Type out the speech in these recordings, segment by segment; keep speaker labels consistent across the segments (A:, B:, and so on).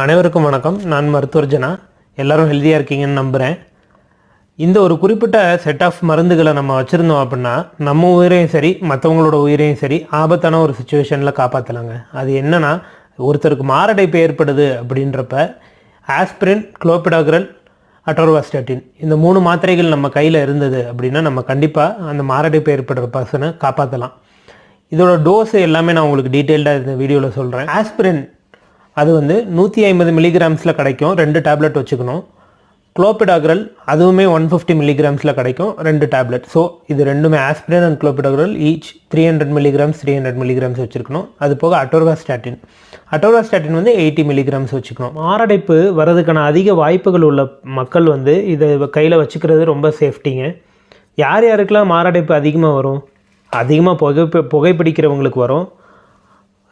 A: அனைவருக்கும் வணக்கம். நான் மருத்துவர் ஜனா. எல்லோரும் ஹெல்த்தியாக இருக்கீங்கன்னு நம்புகிறேன். இந்த ஒரு குறிப்பிட்ட செட் ஆஃப் மருந்துகளை நம்ம வச்சுருந்தோம் அப்படின்னா நம்ம உயிரையும் சரி மற்றவங்களோட உயிரையும் சரி ஆபத்தான ஒரு சுச்சுவேஷனில் காப்பாற்றலாங்க. அது என்னென்னா, ஒருத்தருக்கு மாரடைப்பு ஏற்படுது அப்படின்றப்ப ஆஸ்பிரின், குளோபிடாக்ரல், அட்டோர்வாஸ்டாட்டின் இந்த 3 மாத்திரைகள் நம்ம கையில் இருந்தது அப்படின்னா நம்ம கண்டிப்பாக அந்த மாரடைப்பு ஏற்படுற பர்சனை காப்பாற்றலாம். இதோட டோஸ் எல்லாமே நான் உங்களுக்கு டீட்டெயில்டாக இந்த வீடியோவில் சொல்கிறேன். ஆஸ்பிரின் அது 150 மில்லிகிராம்ஸில் கிடைக்கும், 2 டேப்லெட் வச்சுக்கணும். குளோபிடாக்ரல் அதுவுமே 150 மில்லிகிராம்ஸில் கிடைக்கும், 2 டேப்லெட். ஸோ இது ரெண்டுமே aspirin and clopidogrel each 300 milligrams 300 milligrams வச்சுருக்கணும். அது போக அட்டோர்வாஸ்டாட்டின் 80 மில்லிகிராம்ஸ் வச்சுக்கணும். மாரடைப்பு வரதுக்கான அதிக வாய்ப்புகள் உள்ள மக்கள் இதை கையில் வச்சுக்கிறது ரொம்ப சேஃப்டிங்க. யார் யாருக்கெல்லாம் மாரடைப்பு அதிகமாக வரும்? அதிகமாக புகைப்பிடிக்கிறவங்களுக்கு வரும்.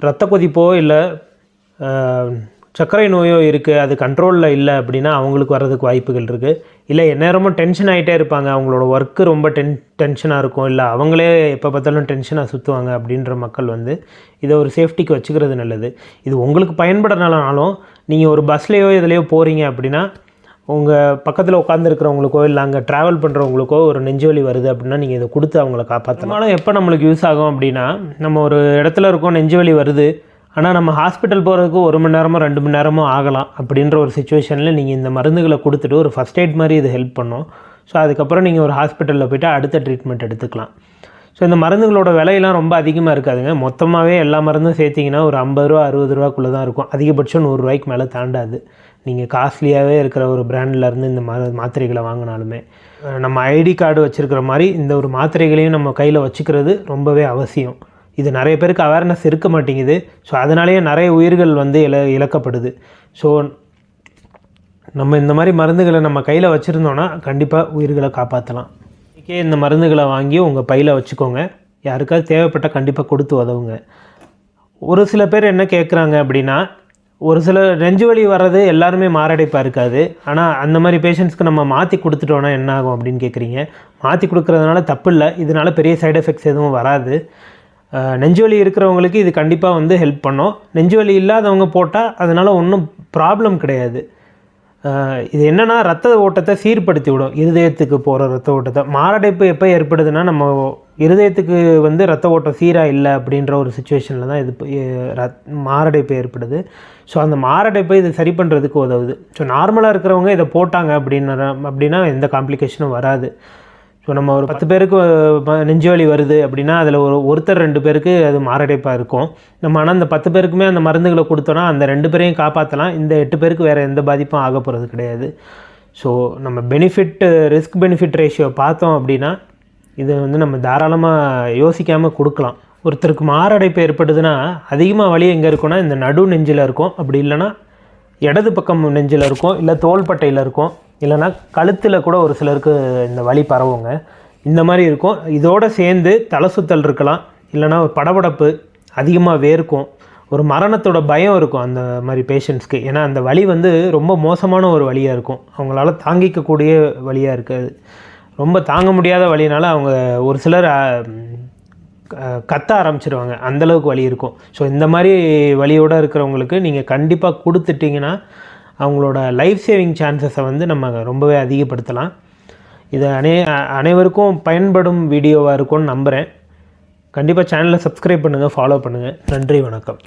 A: இரத்த கொதிப்போ இல்லை சர்க்கரை நோயோ இருக்குது, அது கண்ட்ரோலில் இல்லை அப்படின்னா அவங்களுக்கு வர்றதுக்கு வாய்ப்புகள் இருக்குது. இல்லை எந்நேரமும் டென்ஷன் ஆகிட்டே இருப்பாங்க, அவங்களோட ஒர்க்கு ரொம்ப டென்ஷனாக இருக்கும், இல்லை அவங்களே எப்போ பார்த்தாலும் டென்ஷனாக சுற்றுவாங்க அப்படின்ற மக்கள் இதை ஒரு சேஃப்டிக்கு வச்சுக்கிறது நல்லது. இது உங்களுக்கு பயன்படுறனாலும் நீங்கள் ஒரு பஸ்லேயோ இதுலேயோ போகிறீங்க அப்படின்னா உங்கள் பக்கத்தில் உட்காந்துருக்கிறவங்களுக்கோ இல்லை அங்கே ட்ராவல் பண்ணுறவங்களுக்கோ ஒரு நெஞ்சுவலி வருது அப்படின்னா நீங்கள் இதை கொடுத்து அவங்கள காப்பாற்றலாம். எப்போ நம்மளுக்கு யூஸ் ஆகும் அப்படின்னா, நம்ம ஒரு இடத்துல இருக்கோம், நெஞ்சுவலி வருது, ஆனால் நம்ம ஹாஸ்பிட்டல் போகிறதுக்கு 1 மணி நேரமோ 2 மணி நேரமோ ஆகலாம். அப்படின்ற ஒரு சுச்சுவேஷனில் நீங்கள் இந்த மருந்துகளை கொடுத்துட்டு ஒரு ஃபஸ்ட் எய்ட் மாதிரி இது ஹெல்ப் பண்ணும். ஸோ அதுக்கப்புறம் நீங்கள் ஒரு ஹாஸ்பிட்டலில் போய்ட்டு அடுத்த ட்ரீட்மெண்ட் எடுத்துக்கலாம். ஸோ இந்த மருந்துகளோட விலையெல்லாம் ரொம்ப அதிகமாக இருக்காதுங்க. மொத்தமாகவே எல்லா மருந்தும் சேர்த்திங்கன்னா ஒரு 50 ரூபா 60 ரூபாக்குள்ளே தான் இருக்கும். அதிகபட்சம் 100 ரூபாய்க்கு மேலே தாண்டாது. நீங்கள் காஸ்ட்லியாகவே இருக்கிற ஒரு பிராண்ட்லேருந்து இந்த மாத்திரைகளை வாங்கினாலுமே நம்ம ஐடி கார்டு வச்சுருக்கிற மாதிரி இந்த ஒரு மாத்திரைகளையும் நம்ம கையில் வச்சுக்கிறது ரொம்பவே அவசியம். இது நிறைய பேருக்கு அவேர்னஸ் இருக்க மாட்டேங்குது. ஸோ அதனாலேயே நிறைய உயிர்கள் இழக்கப்படுது. ஸோ நம்ம இந்த மாதிரி மருந்துகளை நம்ம கையில் வச்சுருந்தோன்னா கண்டிப்பாக உயிர்களை காப்பாற்றலாம். இன்றைக்கே இந்த மருந்துகளை வாங்கி உங்கள் பையில் வச்சுக்கோங்க. யாருக்காவது தேவைப்பட்டால் கண்டிப்பாக கொடுத்து உதவுங்க. ஒரு சில பேர் என்ன கேட்குறாங்க அப்படின்னா, ஒரு சில நெஞ்சு வலி வர்றது எல்லாருமே மாரடைப்பாக இருக்காது, ஆனால் அந்த மாதிரி பேஷண்ட்ஸ்க்கு நம்ம மாற்றி கொடுத்துட்டோன்னா என்ன ஆகும் அப்படின்னு கேட்குறீங்க. மாற்றி கொடுக்குறதுனால தப்பு இல்லை, இதனால் பெரிய சைடு எஃபெக்ட்ஸ் எதுவும் வராது. நெஞ்சுவலி இருக்கிறவங்களுக்கு இது கண்டிப்பாக ஹெல்ப் பண்ணும். நெஞ்சுவலி இல்லாதவங்க போட்டால் அதனால் ஒன்றும் ப்ராப்ளம் கிடையாது. இது என்னென்னா, ரத்த ஓட்டத்தை சீர்படுத்தி விடும், இருதயத்துக்கு போகிற ரத்த ஓட்டத்தை. மாரடைப்பு எப்போ ஏற்படுதுன்னா, நம்ம இருதயத்துக்கு ரத்த ஓட்டம் சீராக இல்லை அப்படின்ற ஒரு சுச்சுவேஷனில் தான் இது மாரடைப்பு ஏற்படுது. ஸோ அந்த மாரடைப்பை இது சரி பண்ணுறதுக்கு உதவுது. ஸோ நார்மலாக இருக்கிறவங்க இதை போட்டாங்க அப்படின்னா எந்த காம்ப்ளிகேஷனும் வராது. ஸோ நம்ம ஒரு 10 பேருக்கு நெஞ்சு வலி வருது அப்படின்னா அதில் ஒருத்தர் 2 பேருக்கு அது மாரடைப்பாக இருக்கும். நம்ம ஆனால் அந்த 10 பேருக்குமே அந்த மருந்துகளை கொடுத்தோன்னா அந்த 2 பேரையும் காப்பாற்றலாம். இந்த 8 பேருக்கு வேறு எந்த பாதிப்பும் ஆக போகிறது கிடையாது. ஸோ நம்ம ரிஸ்க் பெனிஃபிட் ரேஷியோ பார்த்தோம் அப்படின்னா இது நம்ம தாராளமாக யோசிக்காமல் கொடுக்கலாம். ஒருத்தருக்கு மாரடைப்பு ஏற்படுதுன்னா அதிகமாக வலி எங்கே இருக்குன்னா இந்த நடு நெஞ்சில் இருக்கும், அப்படி இல்லைன்னா இடது பக்கம் நெஞ்சில் இருக்கும், இல்லை தோள்பட்டையில் இருக்கும், இல்லைனா கழுத்தில் கூட ஒரு சிலருக்கு இந்த வலி பரவுங்க. இந்த மாதிரி இருக்கும். இதோடு சேர்ந்து தலை சுத்தல் இருக்கலாம், இல்லைனா ஒரு படபடப்பு, அதிகமாக வேர்க்கும், ஒரு மரணத்தோட பயம் இருக்கும் அந்த மாதிரி பேஷண்ட்ஸ்க்கு. ஏன்னா அந்த வலி ரொம்ப மோசமான ஒரு வலியாக இருக்கும். அவங்களால தாங்கிக்கக்கூடிய வலியாக இருக்காது. ரொம்ப தாங்க முடியாத வலினால அவங்க ஒரு சிலர் கத்த ஆரம்பிச்சிருவாங்க, அந்தளவுக்கு வலி இருக்கும். ஸோ இந்த மாதிரி வலியோடு இருக்கிறவங்களுக்கு நீங்கள் கண்டிப்பாக கொடுத்துட்டிங்கன்னா அவங்களோட லைஃப் சேவிங் சான்சஸை நம்ம ரொம்பவே அதிகப்படுத்தலாம். இது அனைவருக்கும் பயன்படும் வீடியோவாக இருக்கும்னு நம்புகிறேன். கண்டிப்பாக சேனலை சப்ஸ்கிரைப் பண்ணுங்கள், ஃபாலோ பண்ணுங்கள். நன்றி, வணக்கம்.